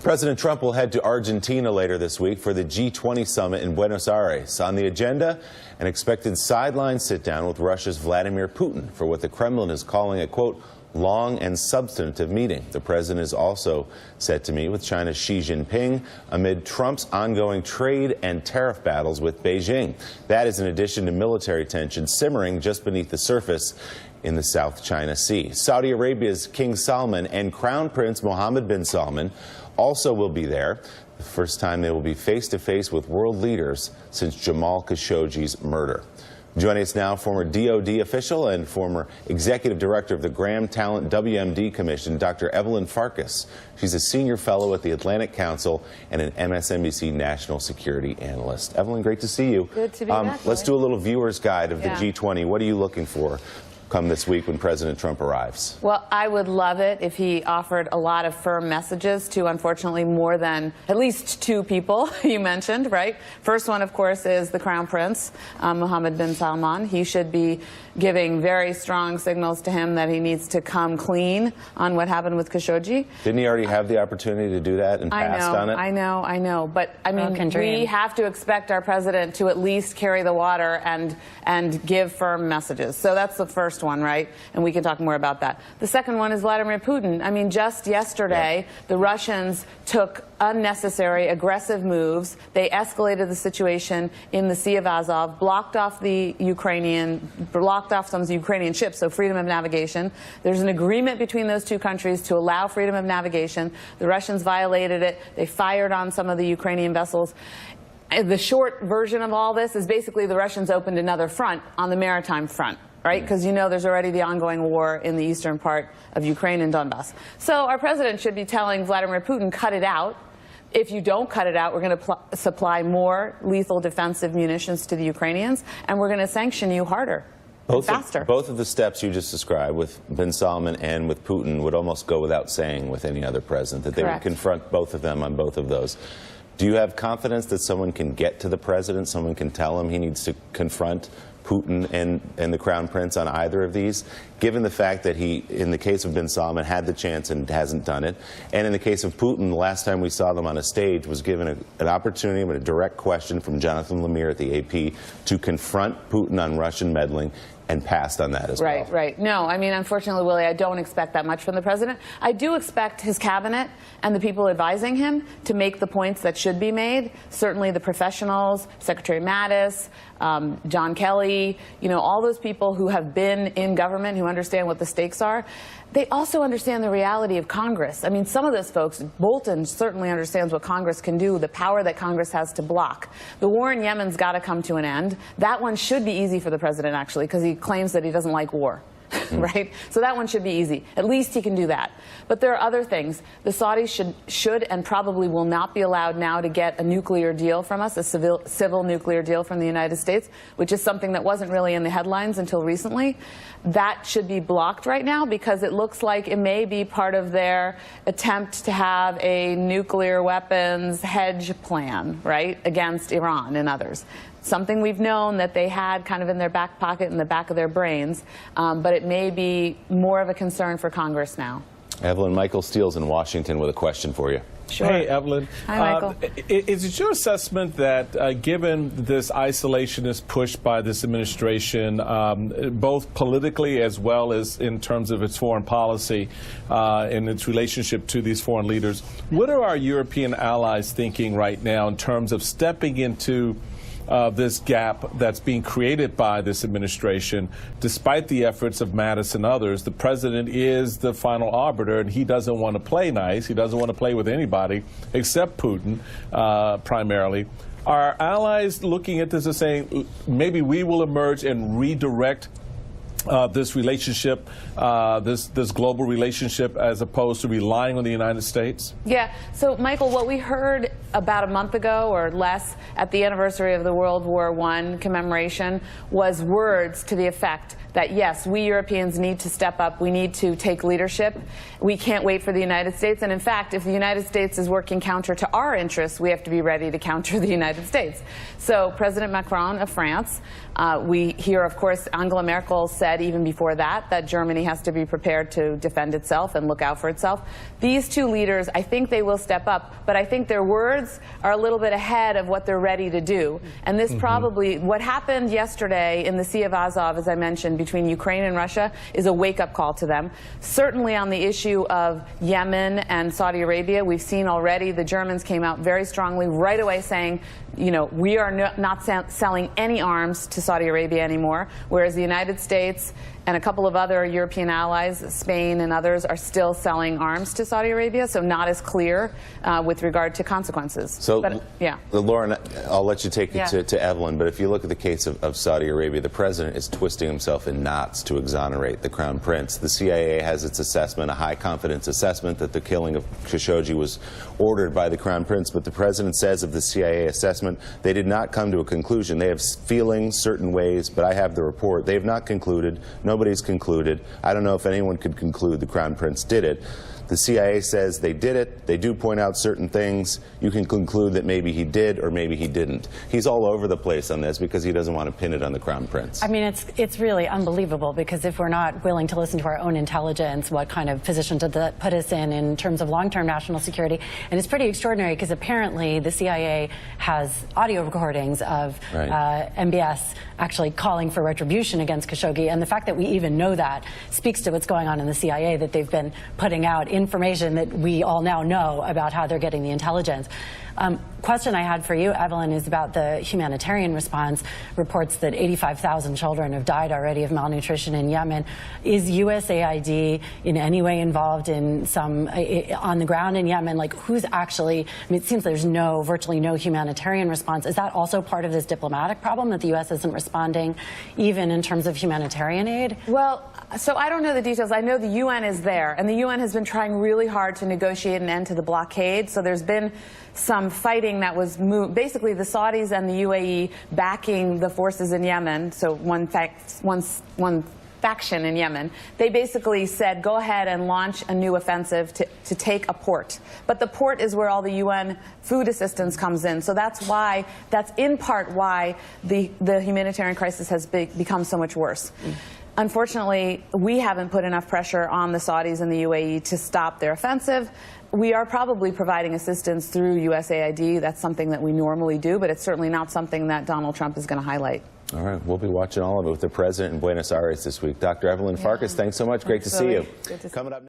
President Trump will head to Argentina later this week for the G20 summit in Buenos Aires. On the agenda, an expected sideline sit-down with Russia's Vladimir Putin for what the Kremlin is calling a, quote, long and substantive meeting. The president is also set to meet with China's Xi Jinping amid Trump's ongoing trade and tariff battles with Beijing. That is in addition to military tensions simmering just beneath the surface in the South China Sea. Saudi Arabia's King Salman and Crown Prince Mohammed bin Salman also will be there. The first time they will be face-to-face with world leaders since Jamal Khashoggi's murder. Joining us now, former DOD official and former executive director of the Graham Talent WMD Commission, Dr. Evelyn Farkas. She's a senior fellow at the Atlantic Council and an MSNBC national security analyst. Evelyn, great to see you. Good to be back. Let's do a little viewer's guide of the G20. What are you looking for come this week when President Trump arrives? Well, I would love it if he offered a lot of firm messages to, unfortunately, more than at least two people you mentioned, right? First one, of course, is the Crown Prince, Mohammed bin Salman. He should be giving very strong signals to him that he needs to come clean on what happened with Khashoggi. Didn't he already have the opportunity to do that and passed on it? I know. But, I mean, we have to expect our president to at least carry the water and give firm messages. So that's the first one, right? And we can talk more about that. The second one is Vladimir Putin. I mean, just yesterday, the Russians took unnecessary, aggressive moves. They escalated the situation in the Sea of Azov, blocked off some Ukrainian ships, so freedom of navigation. There's an agreement between those two countries to allow freedom of navigation. The Russians violated it. They fired on some of the Ukrainian vessels. The short version of all this is basically the Russians opened another front on the maritime front, right? Because you know there's already the ongoing war in the eastern part of Ukraine and Donbass. So our president should be telling Vladimir Putin, cut it out. If you don't cut it out, we're going to faster more lethal defensive munitions to the Ukrainians, and we're going to sanction you harder. Both of the steps you just described with bin Salman and with Putin would almost go without saying with any other president, that they would confront both of them on both of those. Do you have confidence that someone can get to the president, someone can tell him he needs to confront Putin and the Crown Prince on either of these, given the fact that he, in the case of bin Salman, had the chance and hasn't done it, and in the case of Putin, the last time we saw them on a stage was given an opportunity with a direct question from Jonathan Lemire at the AP to confront Putin on Russian meddling, and passed on that as well. Right. No, I mean, unfortunately, Willie, I don't expect that much from the president. I do expect his cabinet and the people advising him to make the points that should be made. Certainly the professionals, Secretary Mattis, John Kelly, you know, all those people who have been in government, who understand what the stakes are. They also understand the reality of Congress. I mean, some of those folks, Bolton certainly understands what Congress can do, the power that Congress has to block. The war in Yemen's got to come to an end. That one should be easy for the president, actually, because he claims that he doesn't like war. Right? So that one should be easy. At least he can do that. But there are other things. The Saudis should and probably will not be allowed now to get a nuclear deal from us, a civil nuclear deal from the United States, which is something that wasn't really in the headlines until recently. That should be blocked right now because it looks like it may be part of their attempt to have a nuclear weapons hedge plan, right, against Iran and others. Something we've known that they had kind of in their back pocket, in the back of their brains, but it may be more of a concern for Congress now. Evelyn, Michael Steele's in Washington with a question for you. Sure. Hey, Evelyn. Hi, Michael. Is it your assessment that given this isolationist push by this administration, both politically as well as in terms of its foreign policy and its relationship to these foreign leaders, what are our European allies thinking right now in terms of stepping into this gap that's being created by this administration? Despite the efforts of Mattis and others, the president is the final arbiter, and he doesn't want to play nice. He doesn't want to play with anybody except Putin, primarily. Are allies looking at this and saying, maybe we will emerge and redirect this relationship, this global relationship, as opposed to relying on the United States? Yeah. So, Michael, what we heard about a month ago or less at the anniversary of the World War I commemoration was words to the effect that, yes, we Europeans need to step up. We need to take leadership. We can't wait for the United States. And in fact, if the United States is working counter to our interests, we have to be ready to counter the United States. So President Macron of France, we hear, of course, Angela Merkel said said even before that Germany has to be prepared to defend itself and look out for itself. These two leaders, I think they will step up, but I think their words are a little bit ahead of what they're ready to do. And this probably, what happened yesterday in the Sea of Azov, as I mentioned, between Ukraine and Russia, is a wake-up call to them. Certainly on the issue of Yemen and Saudi Arabia, we've seen already the Germans came out very strongly right away saying, you know, we are not selling any arms to Saudi Arabia anymore, whereas the United States and a couple of other European allies, Spain and others, are still selling arms to Saudi Arabia, so not as clear with regard to consequences. So, but, yeah. Lauren, I'll let you take it Yeah. to Evelyn, but if you look at the case of Saudi Arabia, the president is twisting himself in knots to exonerate the crown prince. The CIA has its assessment, a high-confidence assessment, that the killing of Khashoggi was ordered by the crown prince, but the president says of the CIA assessment, they did not come to a conclusion. They have feelings certain ways, but I have the report. They have not concluded. Nobody's concluded. I don't know if anyone could conclude the crown prince did it. The CIA says they did it. They do point out certain things. You can conclude that maybe he did or maybe he didn't. He's all over the place on this because he doesn't want to pin it on the crown prince. I mean, it's really unbelievable, because if we're not willing to listen to our own intelligence, what kind of position did that put us in terms of long-term national security? And it's pretty extraordinary, because apparently the CIA has audio recordings of MBS actually calling for retribution against Khashoggi, and the fact that we even know that speaks to what's going on in the CIA, that they've been putting out information that we all now know about how they're getting the intelligence. Question I had for you, Evelyn, is about the humanitarian response. Reports that 85,000 children have died already of malnutrition in Yemen. Is USAID in any way involved in some on the ground in Yemen? Like, who's actually? I mean, it seems there's virtually no humanitarian response. Is that also part of this diplomatic problem, that the U.S. isn't responding, even in terms of humanitarian aid? Well, so I don't know the details. I know the UN is there, and the UN has been trying really hard to negotiate an end to the blockade. So there's been some fighting that was moved. Basically, the Saudis and the UAE backing the forces in Yemen. So one faction in Yemen. They basically said, go ahead and launch a new offensive to take a port. But the port is where all the UN food assistance comes in. So that's in part why the humanitarian crisis has become so much worse. Unfortunately, we haven't put enough pressure on the Saudis and the UAE to stop their offensive. We are probably providing assistance through USAID. That's something that we normally do, but it's certainly not something that Donald Trump is going to highlight. All right, we'll be watching all of it with the president in Buenos Aires this week. Dr. Evelyn Farkas, thanks so much. Great to see you. Good to see you. Coming up.